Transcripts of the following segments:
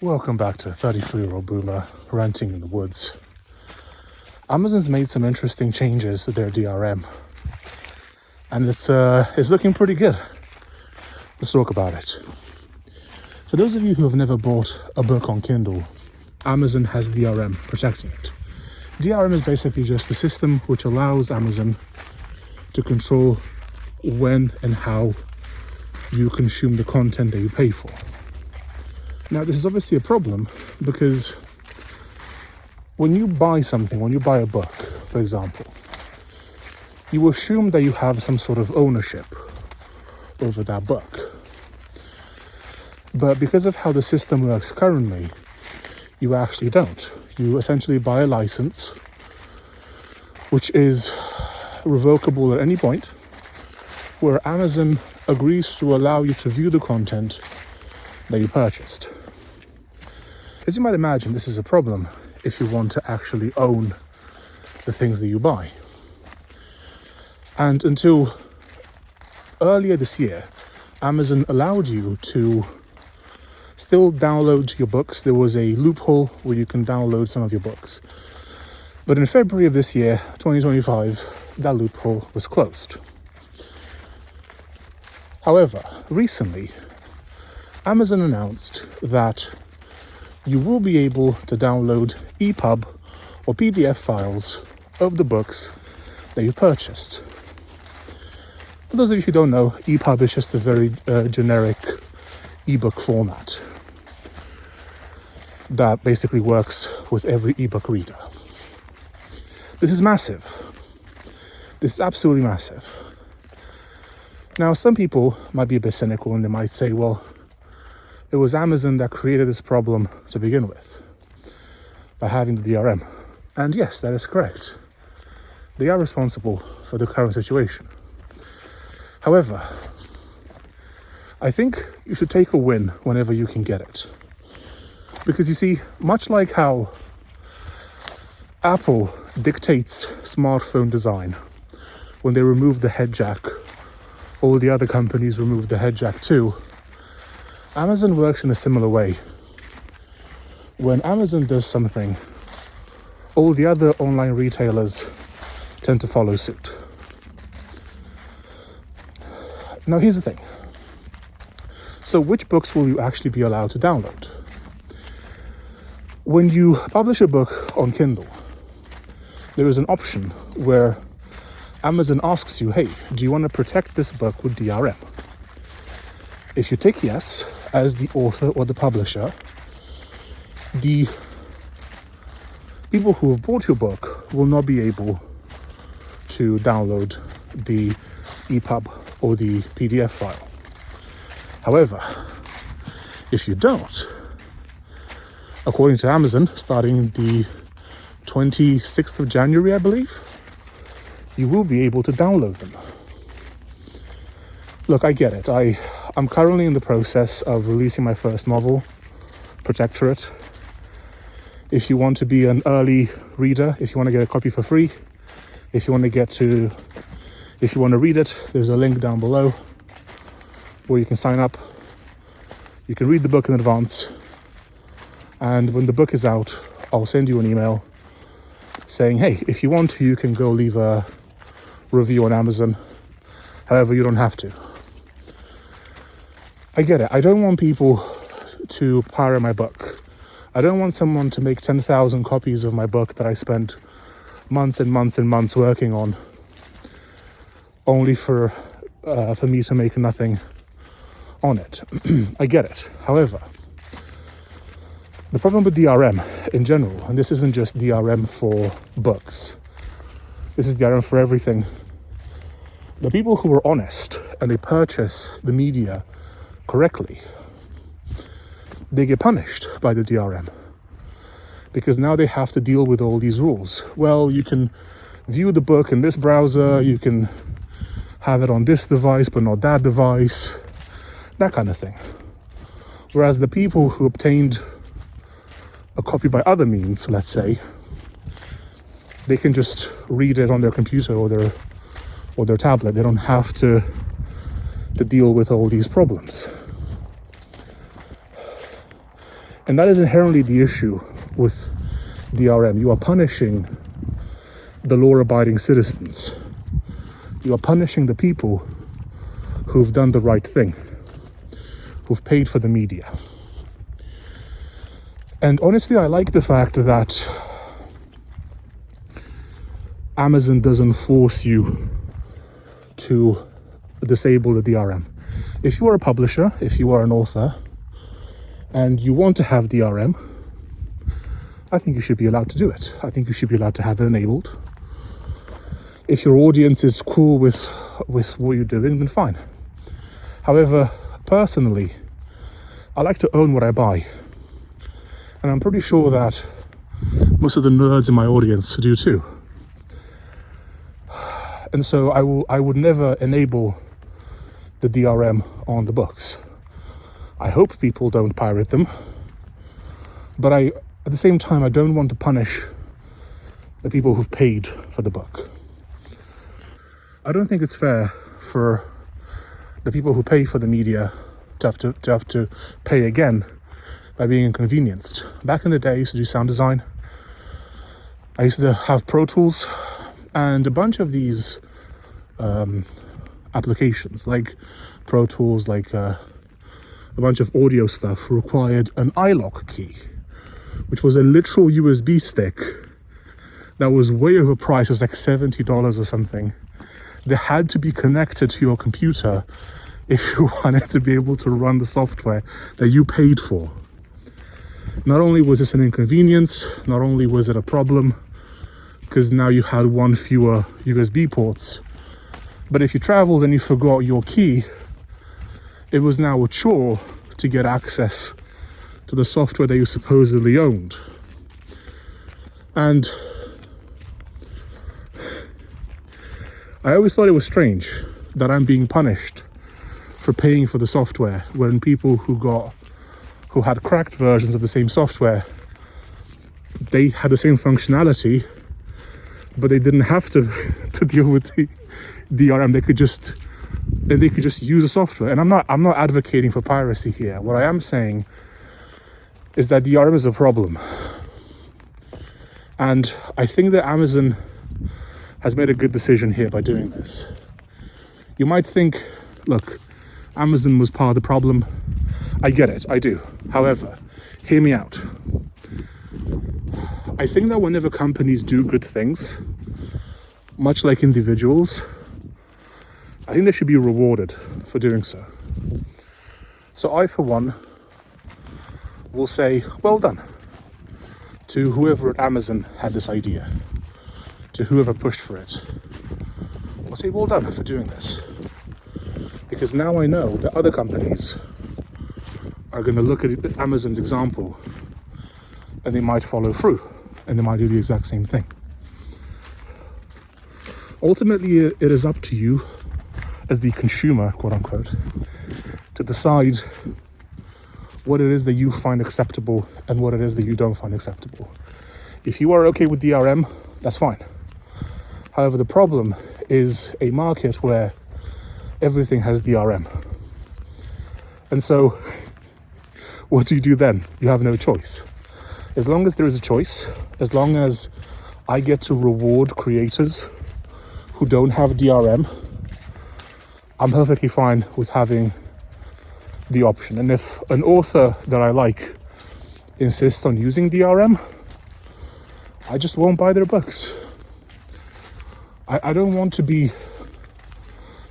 Welcome back to 33-year-old boomer ranting in the woods. Amazon's made some interesting changes to their DRM, and it's looking pretty good. Let's talk about it. For those of you who have never bought a book on Kindle, Amazon has DRM protecting it. DRM is basically just a system which allows Amazon to control when and how you consume the content that you pay for. Now, this is obviously a problem because when you buy something, when you buy a book, for example, you assume that you have some sort of ownership over that book. But because of how the system works currently, you actually don't. You essentially buy a license, which is revocable at any point, where Amazon agrees to allow you to view the content that you purchased. As you might imagine, this is a problem if you want to actually own the things that you buy. And until earlier this year, Amazon allowed you to still download your books. There was a loophole where you can download some of your books. But in February of this year, 2025, that loophole was closed. However, recently, Amazon announced that you will be able to download EPUB or PDF files of the books that you purchased. For those of you who don't know, EPUB is just a very generic ebook format that basically works with every ebook reader. This is massive. This is absolutely massive. Now, some people might be a bit cynical and they might say, well, it was Amazon that created this problem to begin with by having the DRM. And yes, that is correct. They are responsible for the current situation. However, I think you should take a win whenever you can get it. Because you see, much like how Apple dictates smartphone design, when they removed the head jack, all the other companies removed the head jack too. Amazon works in a similar way. When Amazon does something, all the other online retailers tend to follow suit. Now, here's the thing. So which books will you actually be allowed to download? When you publish a book on Kindle, there is an option where Amazon asks you, hey, do you want to protect this book with DRM? If you tick yes, as the author or the publisher, the people who have bought your book will not be able to download the EPUB or the PDF file. However, if you don't, according to Amazon, starting the 26th of January, I believe, you will be able to download them. Look, I get it. I'm currently in the process of releasing my first novel, Protectorate. If you want to be an early reader, if you want to get a copy for free, if you want to read it, there's a link down below where you can sign up. You can read the book in advance. And when the book is out, I'll send you an email saying, hey, if you want to, you can go leave a review on Amazon. However, you don't have to. I get it. I don't want people to pirate my book. I don't want someone to make 10,000 copies of my book that I spent months and months and months working on, only for me to make nothing on it. I get it. However, the problem with DRM in general, and this isn't just DRM for books, this is DRM for everything. The people who are honest and they purchase the media correctly, they get punished by the DRM because now they have to deal with all these rules. Well, you can view the book in this browser, you can have it on this device but not that device, that kind of thing. Whereas the people who obtained a copy by other means, let's say, they can just read it on their computer or their tablet. They don't have to deal with all these problems. And that is inherently the issue with DRM. You are punishing the law-abiding citizens. You are punishing the people who've done the right thing, who've paid for the media. And honestly, I like the fact that Amazon doesn't force you to disable the DRM. If you are a publisher, if you are an author, and you want to have DRM, I think you should be allowed to do it. I think you should be allowed to have it enabled. If your audience is cool with what you're doing, then fine. However, personally, I like to own what I buy. And I'm pretty sure that most of the nerds in my audience do too. And so I would never enable the DRM on the books. I hope people don't pirate them, but at the same time, I don't want to punish the people who've paid for the book. I don't think it's fair for the people who pay for the media to have to pay again by being inconvenienced. Back in the day, I used to do sound design. I used to have Pro Tools, and a bunch of these applications, like Pro Tools, like a bunch of audio stuff, required an iLok key, which was a literal USB stick that was way overpriced. It was like $70 or something. They had to be connected to your computer if you wanted to be able to run the software that you paid for. Not only was this an inconvenience, not only was it a problem, because now you had one fewer USB ports, but if you traveled and you forgot your key, it was now a chore to get access to the software that you supposedly owned. And I always thought it was strange that I'm being punished for paying for the software when people who had cracked versions of the same software, they had the same functionality, but they didn't have to deal with the DRM. They could just use the software. And I'm not advocating for piracy here. What I am saying is that DRM is a problem. And I think that Amazon has made a good decision here by doing this. You might think, look, Amazon was part of the problem. I get it, I do. However, hear me out. I think that whenever companies do good things, much like individuals, I think they should be rewarded for doing so. So I, for one, will say, well done to whoever at Amazon had this idea, to whoever pushed for it. I'll say, well done for doing this. Because now I know that other companies are going to look at Amazon's example and they might follow through and they might do the exact same thing. Ultimately, it is up to you as the consumer, quote unquote, to decide what it is that you find acceptable and what it is that you don't find acceptable. If you are okay with DRM, that's fine. However, the problem is a market where everything has DRM. And so, what do you do then? You have no choice. As long as there is a choice, as long as I get to reward creators who don't have DRM, I'm perfectly fine with having the option. And if an author that I like insists on using DRM, I just won't buy their books. I don't want to be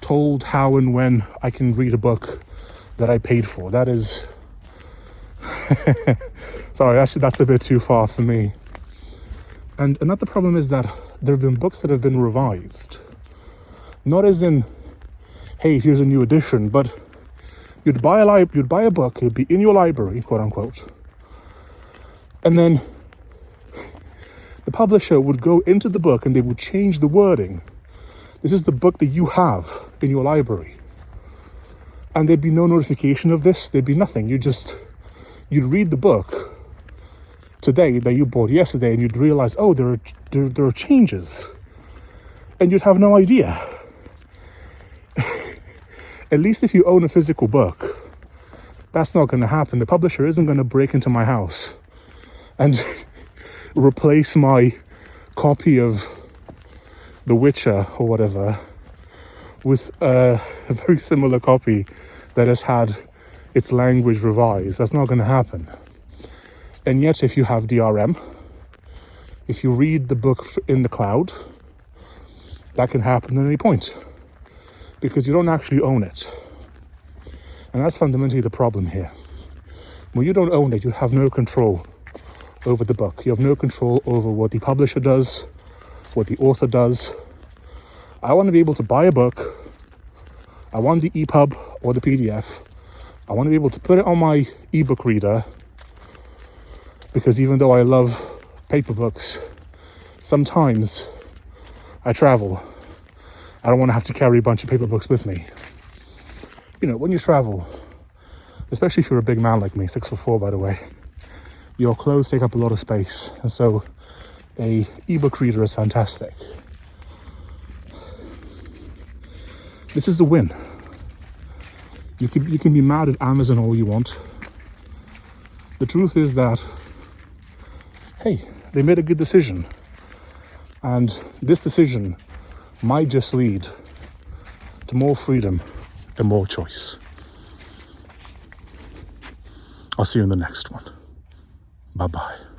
told how and when I can read a book that I paid for. That is sorry, that's a bit too far for me. And another problem is that there have been books that have been revised, not as in, hey, here's a new edition, but you'd buy a book, it'd be in your library, quote unquote, and then the publisher would go into the book and they would change the wording. This is the book that you have in your library. And there'd be no notification of this, there'd be nothing. You'd read the book today that you bought yesterday and you'd realize, oh, there are changes. And you'd have no idea. At least if you own a physical book, That's not going to happen. The publisher isn't going to break into my house and replace my copy of The Witcher or whatever with a very similar copy that has had its language revised. That's not going to happen. And yet, if you have DRM, if you read the book in the cloud, that can happen at any point because you don't actually own it. And that's fundamentally the problem here. When you don't own it, you have no control over the book. You have no control over what the publisher does, what the author does. I want to be able to buy a book. I want the EPUB or the PDF. I want to be able to put it on my ebook reader, because even though I love paper books, sometimes I travel. I don't want to have to carry a bunch of paper books with me. You know, when you travel, especially if you're a big man like me, 6'4" by the way, your clothes take up a lot of space, and so a ebook reader is fantastic. This is the win. You can be mad at Amazon all you want. The truth is that, hey, they made a good decision, and this decision might just lead to more freedom and more choice. I'll see you in the next one. Bye-bye.